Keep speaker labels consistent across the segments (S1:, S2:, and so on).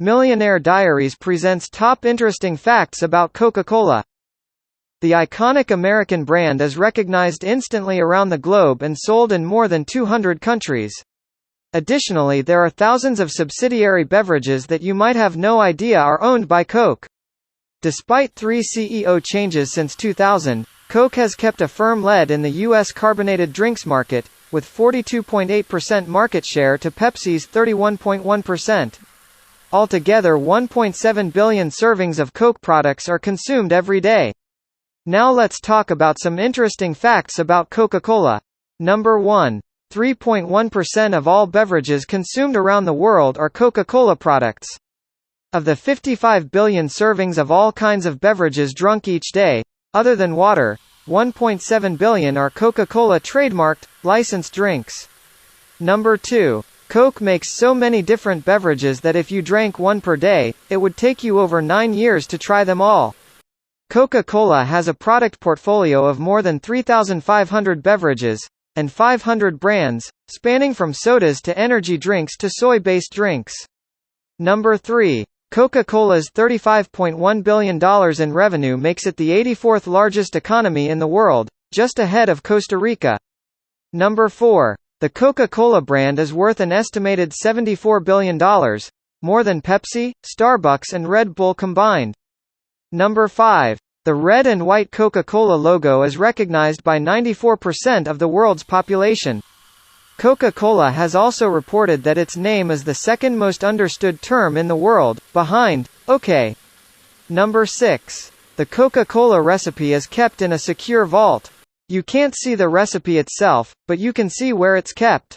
S1: Millionaire Diaries presents top interesting facts about Coca-Cola. The iconic American brand is recognized instantly around the globe and sold in more than 200 countries. Additionally, there are thousands of subsidiary beverages that you might have no idea are owned by Coke. Despite 3 CEO changes since 2000, Coke has kept a firm lead in the U.S. carbonated drinks market, with 42.8% market share to Pepsi's 31.1%. Altogether 1.7 billion servings of Coke products are consumed every day. Now let's talk about some interesting facts about Coca-Cola. Number 1. 3.1% of all beverages consumed around the world are Coca-Cola products. Of the 55 billion servings of all kinds of beverages drunk each day, other than water, 1.7 billion are Coca-Cola trademarked, licensed drinks. Number 2. Coke makes so many different beverages that if you drank one per day, it would take you over 9 years to try them all. Coca-Cola has a product portfolio of more than 3,500 beverages, and 500 brands, spanning from sodas to energy drinks to soy-based drinks. Number 3. Coca-Cola's $35.1 billion in revenue makes it the 84th largest economy in the world, just ahead of Costa Rica. Number 4. The Coca-Cola brand is worth an estimated $74 billion, more than Pepsi, Starbucks and Red Bull combined. Number 5. The red and white Coca-Cola logo is recognized by 94% of the world's population. Coca-Cola has also reported that its name is the second most understood term in the world, behind OK. Number 6. The Coca-Cola recipe is kept in a secure vault. You can't see the recipe itself, but you can see where it's kept.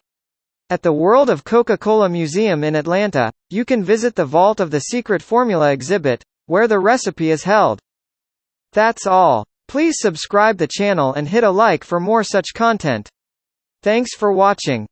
S1: At the World of Coca-Cola Museum in Atlanta, you can visit the Vault of the Secret Formula exhibit, where the recipe is held. That's all. Please subscribe the channel and hit a like for more such content. Thanks for watching.